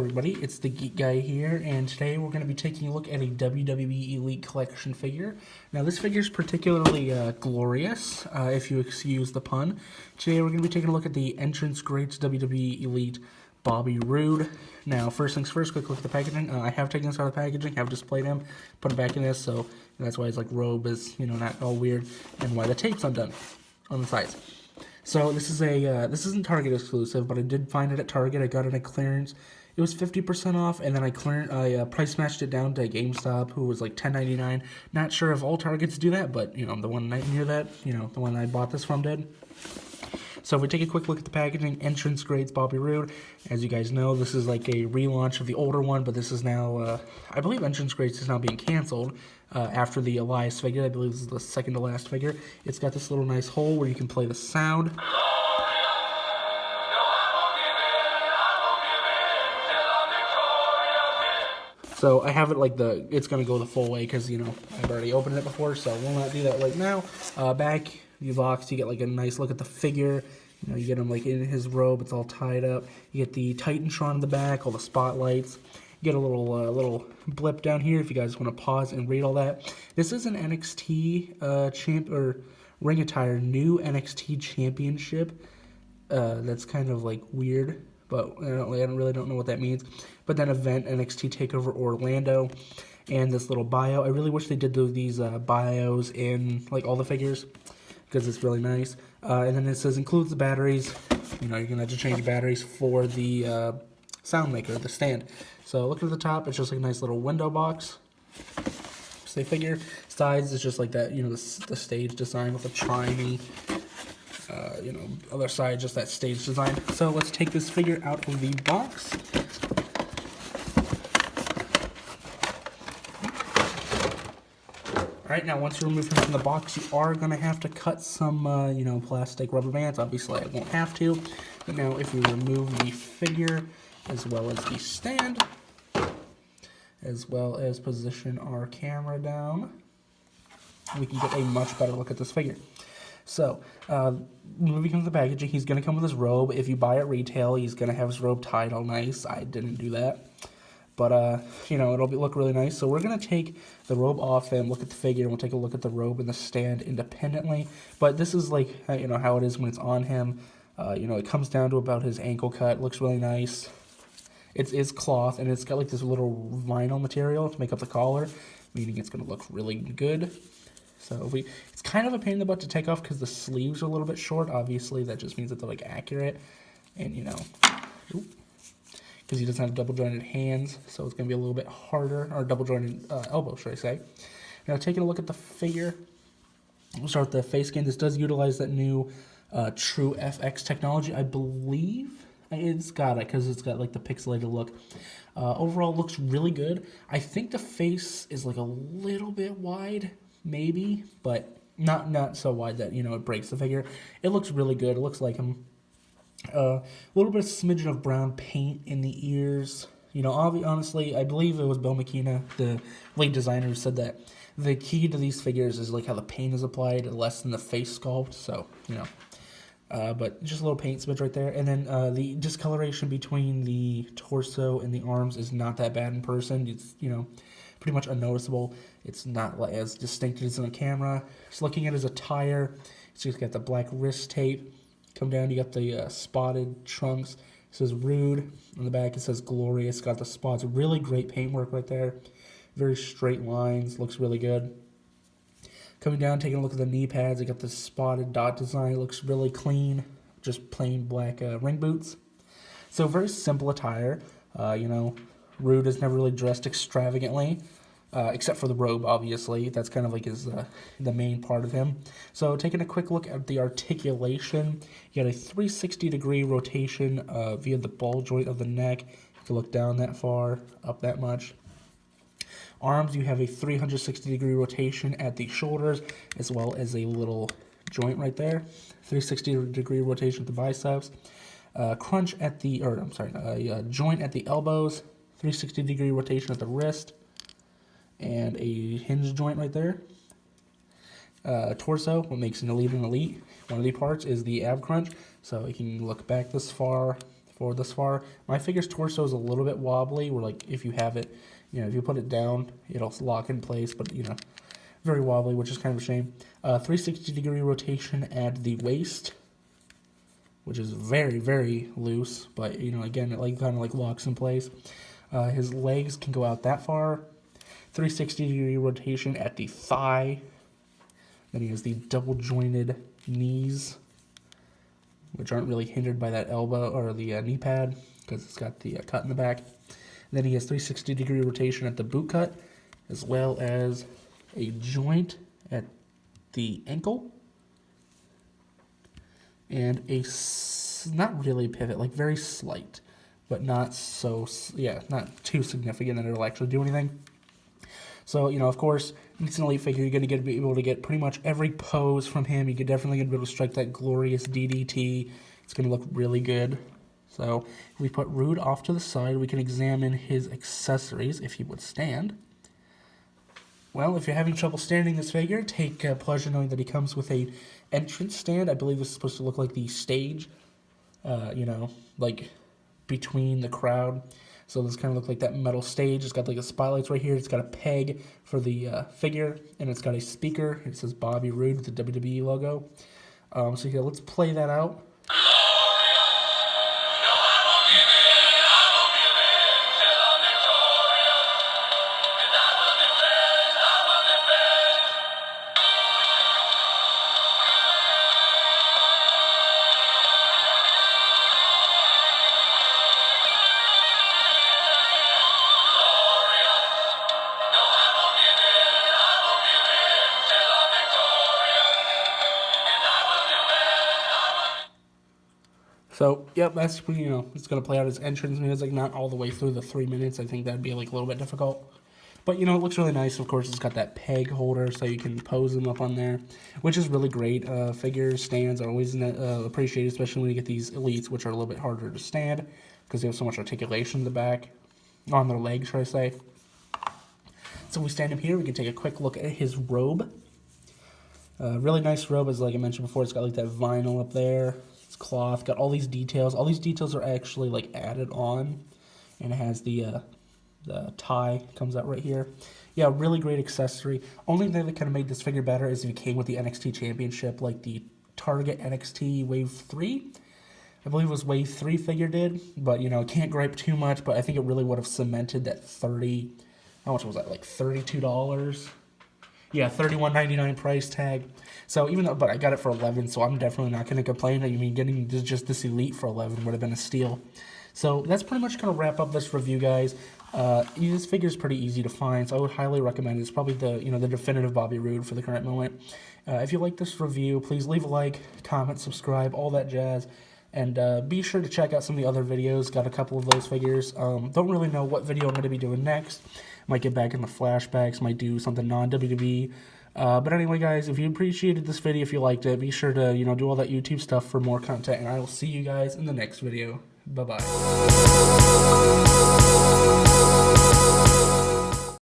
everybody, it's the Geek Guy here, and today we're going to be taking a look at a WWE Elite Collection figure. Now this figure is particularly glorious, if you excuse the pun. Today we're going to be taking a look at the Entrance Greats WWE Elite Bobby Roode. Now first things first, quick look at the packaging. I have taken this out of the packaging, have displayed him, put him back in this, so that's why his robe is, not all weird, and why the tape's undone on the sides. So this is this isn't Target exclusive, but I did find it at Target. I got it at clearance. It was 50% off, and then I price matched it down to GameStop, who was like $10.99. Not sure if all Targets do that, but the one near that, the one I bought this from did. So if we take a quick look at the packaging, Entrance Greats Bobby Roode. As you guys know, this is like a relaunch of the older one, but this is now, I believe Entrance Greats is now being canceled after the Elias figure. I believe this is the second to last figure. It's got this little nice hole where you can play the sound. So I have it it's going to go the full way because, I've already opened it before, so we'll not do that right now. Back the box, you get a nice look at the figure. You get him in his robe, it's all tied up. You get the Titantron in the back, all the spotlights. You get a little blip down here if you guys want to pause and read all that. This is an NXT ring attire, new NXT championship. That's kind of weird, but I really don't know what that means. But then event NXT Takeover Orlando, and this little bio. I really wish they did these bios in all the figures, because it's really nice. And then it says includes the batteries. You're gonna have to change batteries for the sound maker, the stand. So look at the top. It's just a nice little window box. So they figure sides is just like that. The stage design with a trimey. Other side just that stage design. So let's take this figure out of the box. Alright, now once you remove him from the box, you are going to have to cut some, plastic rubber bands. Obviously, I won't have to. But now if we remove the figure, as well as the stand, as well as position our camera down, we can get a much better look at this figure. So, moving into the packaging, he's going to come with his robe. If you buy at retail, he's going to have his robe tied all nice. I didn't do that. But, it'll look really nice. So we're going to take the robe off and look at the figure, and we'll take a look at the robe and the stand independently. But this is how it is when it's on him. It comes down to about his ankle cut. It looks really nice. It is cloth, and it's got this little vinyl material to make up the collar, meaning it's going to look really good. So it's kind of a pain in the butt to take off because the sleeves are a little bit short. Obviously, that just means that they're accurate, and because he doesn't have double jointed hands, so it's going to be a little bit harder, or double jointed elbow, should I say. Now, taking a look at the figure, we'll start with the face scan. This does utilize that new True FX technology, I believe. It's got it, because it's got the pixelated look. Overall, looks really good. I think the face is a little bit wide, maybe, but not so wide that, it breaks the figure. It looks really good. It looks like him. A little bit of smidgen of brown paint in the ears. Honestly, I believe it was Bill McKenna, the lead designer, who said that the key to these figures is how the paint is applied, less than the face sculpt. So, but just a little paint smidge right there. And then the discoloration between the torso and the arms is not that bad in person. It's, pretty much unnoticeable. It's not as distinct as in a camera. Just looking at his attire, it's just got the black wrist tape. Come down, you got the spotted trunks. It says Roode. On the back, it says Glorious. Got the spots. Really great paintwork right there. Very straight lines. Looks really good. Coming down, taking a look at the knee pads. I got the spotted dot design. It looks really clean. Just plain black ring boots. So very simple attire. Roode is never really dressed extravagantly. Except for the robe, obviously. That's kind of his the main part of him. So taking a quick look at the articulation, you got a 360-degree rotation via the ball joint of the neck. You can look down that far, up that much. Arms, you have a 360-degree rotation at the shoulders, as well as a little joint right there. 360-degree rotation at the biceps. Joint at the elbows. 360-degree rotation at the wrist. And a hinge joint right there. Torso, what makes an elite an elite. One of the parts is the ab crunch, so you can look back this far, forward this far. My figure's torso is a little bit wobbly, where like if you have it, you know, if you put it down, it'll lock in place, but you know, very wobbly, which is kind of a shame. 360-degree rotation at the waist, which is very, very loose, but you know, again, it like kind of like locks in place. His legs can go out that far. 360-degree rotation at the thigh. Then he has the double jointed knees, which aren't really hindered by that elbow or the knee pad because it's got the cut in the back. And then he has 360-degree rotation at the boot cut, as well as a joint at the ankle, and a not really pivot, like very slight, but not so, yeah, not too significant that it'll actually do anything. So, you know, of course, it's an elite figure. You're going to be able to get pretty much every pose from him. You're definitely going to be able to strike that glorious DDT. It's going to look really good. So, if we put Roode off to the side, we can examine his accessories, if he would stand. Well, if you're having trouble standing this figure, take pleasure knowing that he comes with a entrance stand. I believe this is supposed to look like the stage, you know, like between the crowd. So this kind of looks like that metal stage. It's got like a spotlights right here. It's got a peg for the figure, and it's got a speaker. It says Bobby Roode with the WWE logo. So here, let's play that out. So, yep, that's, you know, it's going to play out his entrance music, not all the way through the 3 minutes. I think that'd be, like, a little bit difficult. But, you know, it looks really nice. Of course, it's got that peg holder, so you can pose them up on there, which is really great. Figures, stands are always appreciated, especially when you get these elites, which are a little bit harder to stand, because they have so much articulation in the back, on their legs, should I say. So we stand him here. We can take a quick look at his robe. Really nice robe, as like I mentioned before. It's got, like, that vinyl up there. It's cloth, got all these details. All these details are actually like added on, and it has the tie comes out right here. Yeah, really great accessory. Only thing that kind of made this figure better is if it came with the NXT Championship, like the Target NXT Wave 3. I believe it was Wave 3 figure did, but you know, can't gripe too much, but I think it really would have cemented that how much was that, like $32? Yeah, $31.99 price tag. So even though, but I got it for $11, so I'm definitely not going to complain. I mean, getting just this elite for $11 would have been a steal. So that's pretty much going to wrap up this review, guys. This figure is pretty easy to find, so I would highly recommend it. It's probably the definitive Bobby Roode for the current moment. If you like this review, please leave a like, comment, subscribe, all that jazz. And be sure to check out some of the other videos. Got a couple of those figures. Don't really know what video I'm going to be doing next. Might get back in the flashbacks. Might do something non-WWE. But anyway, guys, if you appreciated this video, if you liked it, be sure to do all that YouTube stuff for more content. And I will see you guys in the next video. Bye-bye.